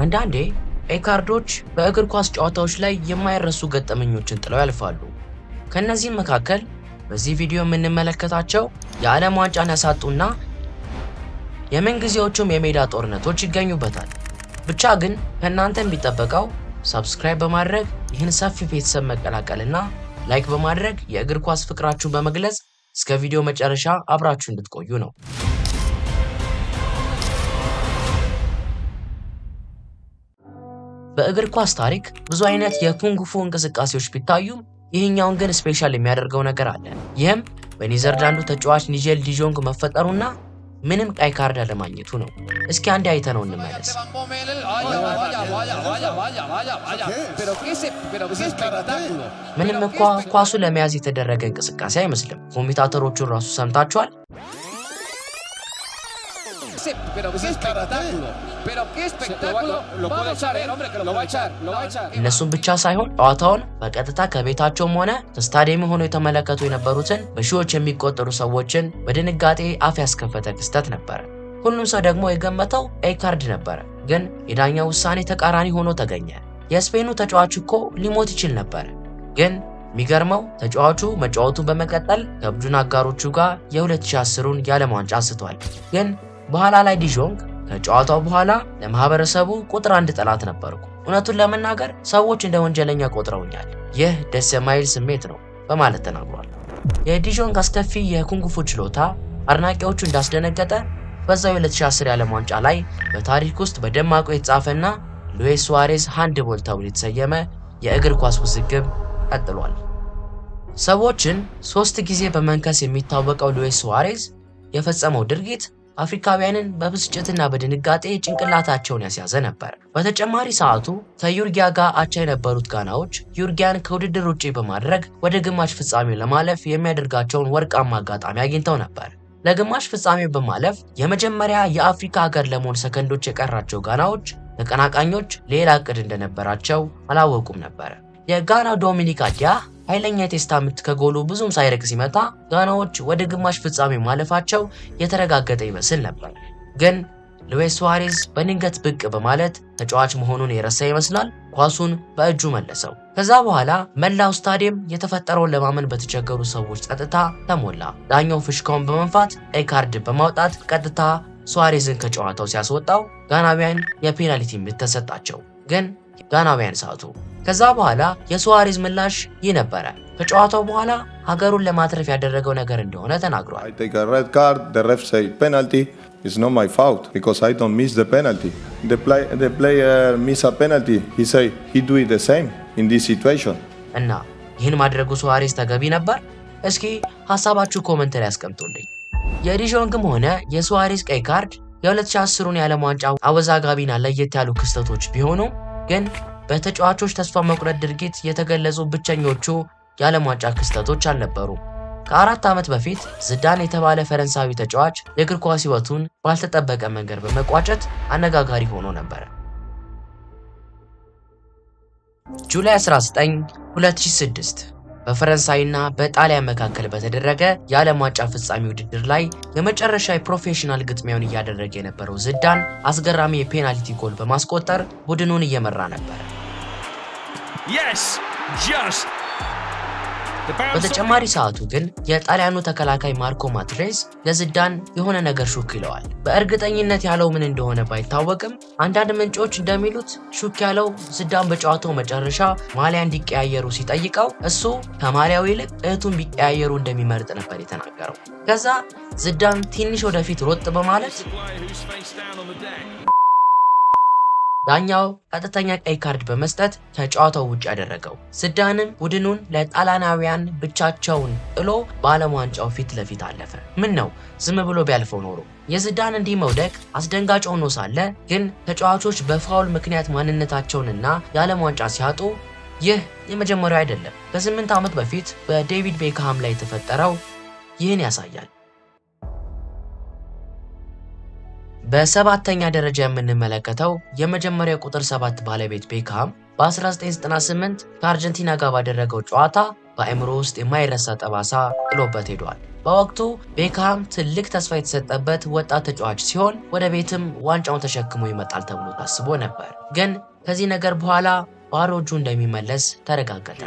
አንዳንዴ ቀይ ካርዶች በእግር ኳስ ጨዋታዎች ላይ የማይረሱ ገጠመኞችን ጥለው ያልፋሉ። ከነዚህም መካከል በዚህ ቪዲዮ የምንመለከታቸው የዓለም ዋንጫን ያሳጡና የምንጊዜዎቹም የሜዳ ጦርነቶች ይገኙበታል። ብቻ ግን ከእናንተ የሚጠበቀው ሰብስክራይብ በማድረግ ይህን ሰፊ ቤተሰብ መቀላቀልና ላይክ በማድረግ የእግር ኳስ ፍቅራችሁን በመግለጽ እስከ ቪዲዮ መጨረሻ አብራችሁ እንድትቆዩ ነው። በእግር ኳስ ታሪክ ብዙ አይነት የኩንግፉ እንቅስቃሴዎች ቢታዩም ይህኛውን ግን ስፔሻል የሚያደርገው ነገር አለ። ይህም በኔዘርላንዱ ተጫዋች ኒጀል ዲጆንግ መፈጠሩና ምንም ቀይ ካርድ አለማግኘቱ ነው። እስኪ አንዴ አይተነው እንመለስ። ምንም እንኳ ኳሱ ለመያዝ የተደረገ እንቅስቃሴ አይመስልም። ኮሜንታተሮቹን ራሱ ሰምታችኋል። እነሱም ብቻ ሳይሆን ጨዋታውን በቀጥታ ከቤታቸውም ሆነ ስታዲየም ሆነው የተመለከቱ የነበሩትን በሺዎች የሚቆጠሩ ሰዎችን በድንጋጤ አፍ ያስከፈተ ክስተት ነበር። ሁሉም ሰው ደግሞ የገመተው ቀይ ካርድ ነበር። ግን የዳኛው ውሳኔ ተቃራኒ ሆኖ ተገኘ። የስፔኑ ተጫዋች እኮ ሊሞት ይችል ነበር። ግን የሚገርመው ተጫዋቹ መጫወቱን በመቀጠል ከቡድን አጋሮቹ ጋር የ2010ን የዓለም ዋንጫ አንስቷል። ግን በኋላ ላይ ዲጆንግ ከጨዋታው በኋላ ለማህበረሰቡ ቁጥር 1 ጠላት ነበርኩ፣ እውነቱን ለመናገር ሰዎች እንደ ወንጀለኛ ቆጥረውኛል፣ ይህ ደስ የማይል ስሜት ነው በማለት ተናግሯል። የዲጆንግ አስከፊ የኩንግፉ ችሎታ አድናቂዎቹ እንዳስደነገጠ በዛው 2010 የዓለም ዋንጫ ላይ በታሪክ ውስጥ በደማቁ የተጻፈና ሉዊስ ሱዋሬዝ ሃንድቦል ተብሎ የተሰየመ የእግር ኳስ ውዝግብ ቀጥሏል። ሰዎችን 3 ጊዜ በመንከስ የሚታወቀው ሉዊስ ሱዋሬዝ የፈጸመው ድርጊት አፍሪካውያንን በብስጭትና በድንጋጤ ጭንቅላታቸውን ያስያዘ ነበር። በተጨማሪ ሰዓቱ ከዩርጊያ ጋር አቻ የነበሩት ጋናዎች ዩርጊያን ከውድድር ውጪ በማድረግ ወደ ግማሽ ፍጻሜው ለማለፍ የሚያደርጋቸውን ወርቃማ አጋጣሚ አግኝተው ነበር። ለግማሽ ፍጻሜው በማለፍ የመጀመሪያ የአፍሪካ ሀገር ለመሆን ሰከንዶች የቀራቸው ጋናዎች ተቀናቃኞች ሌላ እቅድ እንደነበራቸው አላወቁም ነበር። የጋናው ዶሚኒክ አዲያ ኃይለኛ የቴስታ ምት ከጎሉ ብዙም ሳይርቅ ሲመታ ጋናዎች ወደ ግማሽ ፍጻሜ ማለፋቸው የተረጋገጠ ይመስል ነበር። ግን ሉዊስ ሱዋሬዝ በድንገት ብቅ በማለት ተጫዋች መሆኑን የረሳ ይመስላል ኳሱን በእጁ መለሰው። ከዛ በኋላ መላው ስታዲየም የተፈጠረውን ለማመን በተቸገሩ ሰዎች ጸጥታ ተሞላ። ዳኛው ፍሽካውን በመንፋት ቀይ ካርድ በማውጣት ቀጥታ ሱዋሬዝን ከጨዋታው ሲያስወጣው ጋናዊያን የፔናልቲ ምት ተሰጣቸው። ግን ጋናዊያን ሳቱ። ከዛ በኋላ የሱዋሬዝ ምላሽ ይህ ነበረ። ከጨዋታው በኋላ ሀገሩን ለማትረፍ ያደረገው ነገር እንደሆነ ተናግሯል። I take a red card, the ref say penalty, it's not my fault because I don't miss the penalty. The player miss a penalty, he say he do it the same in this situation. እና ይህን ማድረጉ ሱዋሬዝ ተገቢ ነበር? እስኪ ሐሳባችሁ ኮሜንት ላይ አስቀምጡልኝ። የዲጆንግም ሆነ የሱዋሬዝ ቀይ ካርድ የ2010ን የዓለም ዋንጫ አወዛጋቢና ለየት ያሉ ክስተቶች ቢሆኑም ግን በተጫዋቾች ተስፋ መቁረጥ ድርጊት የተገለጹ ብቸኞቹ የዓለም ዋንጫ ክስተቶች አልነበሩም። ከ4 ዓመት በፊት ዝዳን የተባለ ፈረንሳዊ ተጫዋች የእግር ኳስ ሕይወቱን ባልተጠበቀ መንገድ በመቋጨት አነጋጋሪ ሆኖ ነበር። ጁላይ 19 2006 በፈረንሳይና በጣሊያን መካከል በተደረገ የዓለም ዋንጫ ፍጻሜ ውድድር ላይ የመጨረሻ የፕሮፌሽናል ግጥሚያውን እያደረገ የነበረው ዝዳን አስገራሚ የፔናልቲ ጎል በማስቆጠር ቡድኑን እየመራ ነበር። በተጨማሪ ሰዓቱ ግን የጣሊያኑ ተከላካይ ማርኮ ማትሬዝ ለዝዳን የሆነ ነገር ሹክ ይለዋል። በእርግጠኝነት ያለው ምን እንደሆነ ባይታወቅም አንዳንድ ምንጮች እንደሚሉት ሹክ ያለው ዝዳን በጨዋታው መጨረሻ ማሊያ እንዲቀያየሩ ሲጠይቀው እሱ ከማሊያው ይልቅ እህቱን ቢቀያየሩ እንደሚመርጥ ነበር የተናገረው። ከዛ ዝዳን ትንሽ ወደፊት ሮጥ በማለት ዳኛው ቀጥተኛ ቀይ ካርድ በመስጠት ከጨዋታው ውጭ ያደረገው። ዝዳንም ቡድኑን ለጣሊያናውያን ብቻቸውን ጥሎ በዓለም ዋንጫው ፊት ለፊት አለፈ። ምን ነው ዝም ብሎ ቢያልፈው ኖሮ? የዝዳን እንዲህ መውደቅ አስደንጋጭ ሆኖ ሳለ ግን ተጫዋቾች በፋውል ምክንያት ማንነታቸውንና የዓለም ዋንጫ ሲያጡ ይህ የመጀመሪያው አይደለም። ከ8 ዓመት በፊት በዴቪድ ቤክሃም ላይ የተፈጠረው ይህን ያሳያል። በሰባተኛ ደረጃ የምንመለከተው የመጀመሪያው ቁጥር 7 ባለቤት ቤክሃም በ1998 ከአርጀንቲና ጋር ባደረገው ጨዋታ በአእምሮ ውስጥ የማይረሳ ጠባሳ ጥሎበት ሄዷል። በወቅቱ ቤካም ትልቅ ተስፋ የተሰጠበት ወጣት ተጫዋች ሲሆን ወደ ቤትም ዋንጫውን ተሸክሞ ይመጣል ተብሎ ታስቦ ነበር። ግን ከዚህ ነገር በኋላ ባዶ እጁ እንደሚመለስ ተረጋገጠ።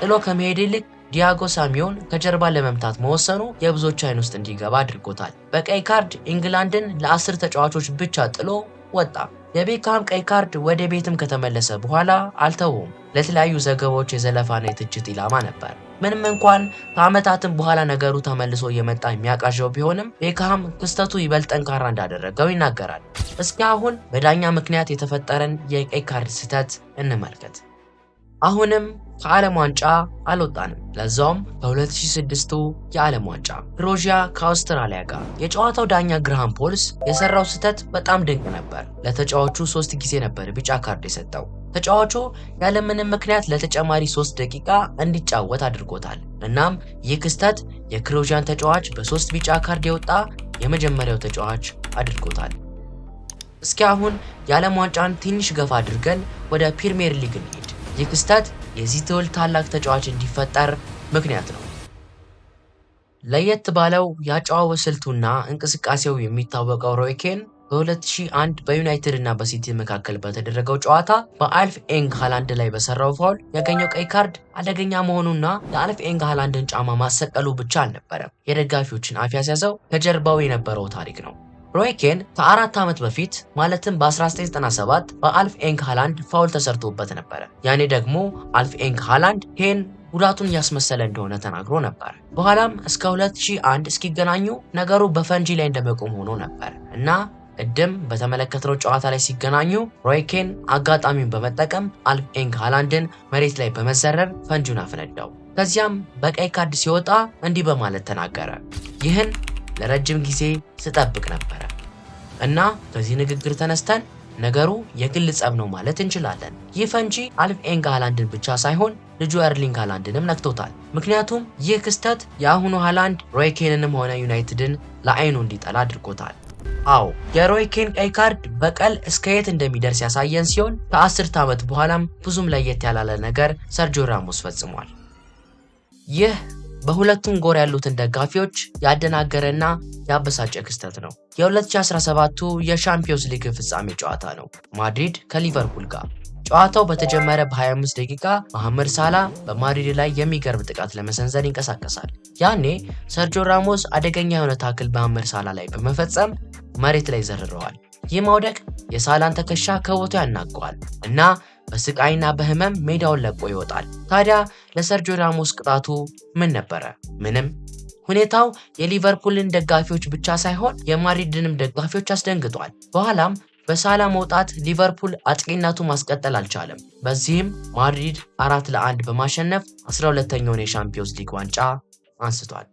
ጥሎ ከመሄድ ይልቅ ዲያጎ ሳሚዮን ከጀርባ ለመምታት መወሰኑ የብዙዎች አይን ውስጥ እንዲገባ አድርጎታል። በቀይ ካርድ ኢንግላንድን ለ10 ተጫዋቾች ብቻ ጥሎ ወጣ። የቤካም ቀይ ካርድ ወደ ቤትም ከተመለሰ በኋላ አልተውም። ለተለያዩ ዘገባዎች የዘለፋና የትችት ኢላማ ነበር። ምንም እንኳን ከዓመታትም በኋላ ነገሩ ተመልሶ እየመጣ የሚያቃዣው ቢሆንም ቤካም ክስተቱ ይበልጥ ጠንካራ እንዳደረገው ይናገራል። እስኪ አሁን በዳኛ ምክንያት የተፈጠረን የቀይ ካርድ ስህተት እንመልከት። አሁንም ከዓለም ዋንጫ አልወጣንም፣ ለዛውም በ2006 የዓለም ዋንጫ ክሮኤሺያ ከአውስትራሊያ ጋር። የጨዋታው ዳኛ ግራሃም ፖልስ የሰራው ስህተት በጣም ድንቅ ነበር። ለተጫዋቹ 3 ጊዜ ነበር ቢጫ ካርድ የሰጠው። ተጫዋቹ ያለምንም ምክንያት ለተጨማሪ 3 ደቂቃ እንዲጫወት አድርጎታል። እናም ይህ ክስተት የክሮኤሺያን ተጫዋች በ3 ቢጫ ካርድ የወጣ የመጀመሪያው ተጫዋች አድርጎታል። እስኪ አሁን የዓለም ዋንጫን ትንሽ ገፋ አድርገን ወደ ፕሪሚየር ሊግ እንሂድ። ይህ ክስተት የዚህ ትውልድ ታላቅ ተጫዋች እንዲፈጠር ምክንያት ነው። ለየት ባለው የአጨዋወት ስልቱና እንቅስቃሴው የሚታወቀው ሮይ ኬን በ2001 በዩናይትድ እና በሲቲ መካከል በተደረገው ጨዋታ በአልፍ ኤንግ ሃላንድ ላይ በሰራው ፋውል ያገኘው ቀይ ካርድ አደገኛ መሆኑና የአልፍ ኤንግ ሃላንድን ጫማ ማሰቀሉ ብቻ አልነበረም የደጋፊዎችን አፍ ያስያዘው ከጀርባው የነበረው ታሪክ ነው። ሮይ ኬን ከ4 ዓመት በፊት ማለትም በ1997 በአልፍ ኤንግ ሃላንድ ፋውል ተሰርቶበት ነበር። ያኔ ደግሞ አልፍ ኤንግ ሃላንድ ኬን ጉዳቱን ያስመሰለ እንደሆነ ተናግሮ ነበር። በኋላም እስከ 2001 እስኪገናኙ ነገሩ በፈንጂ ላይ እንደመቆም ሆኖ ነበር እና ቅድም በተመለከተው ጨዋታ ላይ ሲገናኙ ሮይ ኬን አጋጣሚውን በመጠቀም አልፍ ኤንግ ሃላንድን መሬት ላይ በመዘረር ፈንጂውን አፈነዳው። ከዚያም በቀይ ካርድ ሲወጣ እንዲህ በማለት ተናገረ፣ ይህን ለረጅም ጊዜ ስጠብቅ ነበረ እና ከዚህ ንግግር ተነስተን ነገሩ የግል ጸብ ነው ማለት እንችላለን። ይህ ፈንጂ አልፍ ኤንግ ሃላንድን ብቻ ሳይሆን ልጁ ኤርሊንግ ሃላንድንም ነክቶታል። ምክንያቱም ይህ ክስተት የአሁኑ ሃላንድ ሮይ ኬንንም ሆነ ዩናይትድን ለአይኑ እንዲጠላ አድርጎታል። አዎ የሮይ ኬን ቀይ ካርድ በቀል እስከ የት እንደሚደርስ ያሳየን ሲሆን ከ10 ዓመት በኋላም ብዙም ለየት ያላለ ነገር ሰርጂዮ ራሞስ ፈጽሟል። ይህ በሁለቱም ጎር ያሉትን ደጋፊዎች ያደናገረና ያበሳጨ ክስተት ነው። የ2017 የሻምፒዮንስ ሊግ ፍጻሜ ጨዋታ ነው፣ ማድሪድ ከሊቨርፑል ጋር። ጨዋታው በተጀመረ በ25 ደቂቃ መሐመድ ሳላ በማድሪድ ላይ የሚገርም ጥቃት ለመሰንዘር ይንቀሳቀሳል። ያኔ ሰርጂዮ ራሞስ አደገኛ የሆነ ታክል በመሐመድ ሳላ ላይ በመፈጸም መሬት ላይ ዘርረዋል። ይህ መውደቅ የሳላን ትከሻ ከቦታው ያናገዋል እና በስቃይና በህመም ሜዳውን ለቆ ይወጣል። ታዲያ ለሰርጂዮ ራሞስ ቅጣቱ ምን ነበረ? ምንም። ሁኔታው የሊቨርፑልን ደጋፊዎች ብቻ ሳይሆን የማድሪድንም ደጋፊዎች አስደንግጧል። በኋላም በሳላ መውጣት ሊቨርፑል አጥቂነቱ ማስቀጠል አልቻለም። በዚህም ማድሪድ 4-1 በማሸነፍ 12ኛውን የሻምፒዮንስ ሊግ ዋንጫ አንስቷል።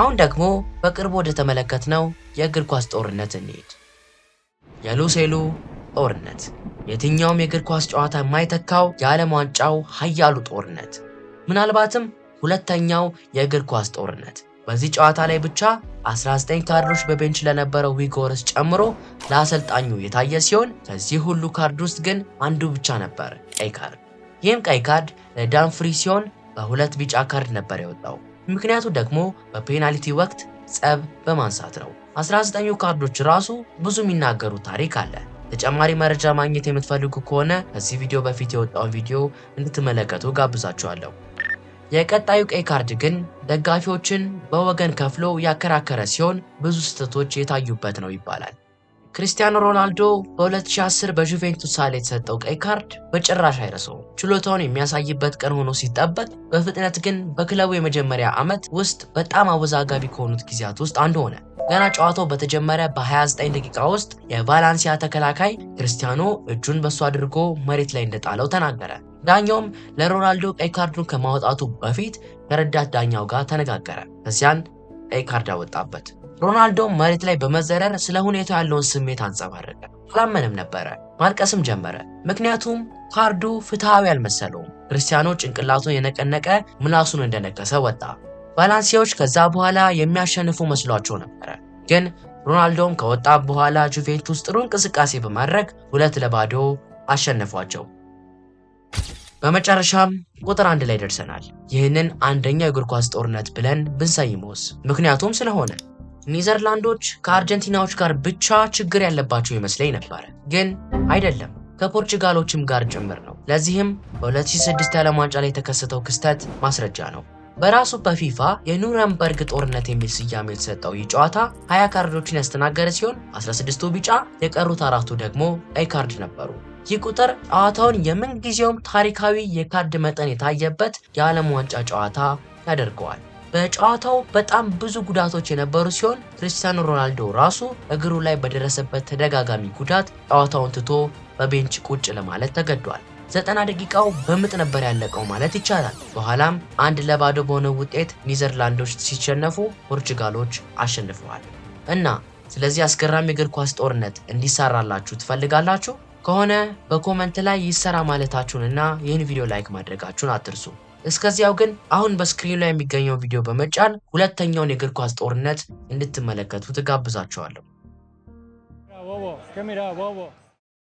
አሁን ደግሞ በቅርቡ ወደ ተመለከትነው የእግር ኳስ ጦርነት እንሂድ። የሉሴሉ ጦርነት የትኛውም የእግር ኳስ ጨዋታ የማይተካው የዓለም ዋንጫው ኃያሉ ጦርነት፣ ምናልባትም ሁለተኛው የእግር ኳስ ጦርነት። በዚህ ጨዋታ ላይ ብቻ 19 ካርዶች በቤንች ለነበረው ዊጎርስ ጨምሮ ለአሰልጣኙ የታየ ሲሆን ከዚህ ሁሉ ካርድ ውስጥ ግን አንዱ ብቻ ነበር ቀይ ካርድ። ይህም ቀይ ካርድ ለዳንፍሪ ሲሆን በ2 ቢጫ ካርድ ነበር የወጣው። ምክንያቱ ደግሞ በፔናልቲ ወቅት ጸብ በማንሳት ነው። 19ኙ ካርዶች ራሱ ብዙ የሚናገሩ ታሪክ አለ። ተጨማሪ መረጃ ማግኘት የምትፈልጉ ከሆነ ከዚህ ቪዲዮ በፊት የወጣውን ቪዲዮ እንድትመለከቱ ጋብዛችኋለሁ። የቀጣዩ ቀይ ካርድ ግን ደጋፊዎችን በወገን ከፍሎ ያከራከረ ሲሆን ብዙ ስህተቶች የታዩበት ነው ይባላል። ክሪስቲያኖ ሮናልዶ በ2010 በጁቬንቱስ ላይ የተሰጠው ቀይ ካርድ በጭራሽ አይረሳውም። ችሎታውን የሚያሳይበት ቀን ሆኖ ሲጠበቅ በፍጥነት ግን በክለቡ የመጀመሪያ ዓመት ውስጥ በጣም አወዛጋቢ ከሆኑት ጊዜያት ውስጥ አንዱ ሆነ። ገና ጨዋታው በተጀመረ በ29 ደቂቃ ውስጥ የቫላንሲያ ተከላካይ ክርስቲያኖ እጁን በሱ አድርጎ መሬት ላይ እንደጣለው ተናገረ። ዳኛውም ለሮናልዶ ቀይ ካርዱን ከማውጣቱ በፊት ከረዳት ዳኛው ጋር ተነጋገረ። ከዚያን ቀይ ካርድ አወጣበት። ሮናልዶ መሬት ላይ በመዘረር ስለ ሁኔታው ያለውን ስሜት አንጸባረቀ። አላመነም ነበረ፣ ማልቀስም ጀመረ። ምክንያቱም ካርዱ ፍትሃዊ አልመሰለውም። ክርስቲያኖ ጭንቅላቱን የነቀነቀ ምላሱን እንደነከሰ ወጣ። ቫላንሲያዎች ከዛ በኋላ የሚያሸንፉ መስሏቸው ነበረ፣ ግን ሮናልዶም ከወጣ በኋላ ጁቬንቱስ ጥሩ እንቅስቃሴ በማድረግ 2-0 አሸነፏቸው። በመጨረሻም ቁጥር 1 ላይ ደርሰናል። ይህንን አንደኛው የእግር ኳስ ጦርነት ብለን ብንሰይመውስ? ምክንያቱም ስለሆነ ኔዘርላንዶች ከአርጀንቲናዎች ጋር ብቻ ችግር ያለባቸው ይመስለኝ ነበር፣ ግን አይደለም፣ ከፖርቹጋሎችም ጋር ጭምር ነው። ለዚህም በ2006 የዓለም ዋንጫ ላይ የተከሰተው ክስተት ማስረጃ ነው። በራሱ በፊፋ የኑረምበርግ ጦርነት የሚል ስያሜ የተሰጠው ይህ ጨዋታ 20 ካርዶችን ያስተናገደ ሲሆን 16ቱ ቢጫ፣ የቀሩት 4ቱ ደግሞ ቀይ ካርድ ነበሩ። ይህ ቁጥር ጨዋታውን የምንጊዜውም ታሪካዊ የካርድ መጠን የታየበት የዓለም ዋንጫ ጨዋታ ያደርገዋል። በጨዋታው በጣም ብዙ ጉዳቶች የነበሩ ሲሆን ክርስቲያኖ ሮናልዶ ራሱ እግሩ ላይ በደረሰበት ተደጋጋሚ ጉዳት ጨዋታውን ትቶ በቤንች ቁጭ ለማለት ተገዷል። 90 ደቂቃው በምጥ ነበር ያለቀው ማለት ይቻላል። በኋላም 1-0 በሆነ ውጤት ኔዘርላንዶች ሲሸነፉ ፖርቹጋሎች አሸንፈዋል። እና ስለዚህ አስገራሚ እግር ኳስ ጦርነት እንዲሰራላችሁ ትፈልጋላችሁ ከሆነ በኮሜንት ላይ ይሰራ ማለታችሁንና ይህን ቪዲዮ ላይክ ማድረጋችሁን አትርሱ። እስከዚያው ግን አሁን በስክሪኑ ላይ የሚገኘው ቪዲዮ በመጫን ሁለተኛውን የእግር ኳስ ጦርነት እንድትመለከቱ ተጋብዛችኋለሁ።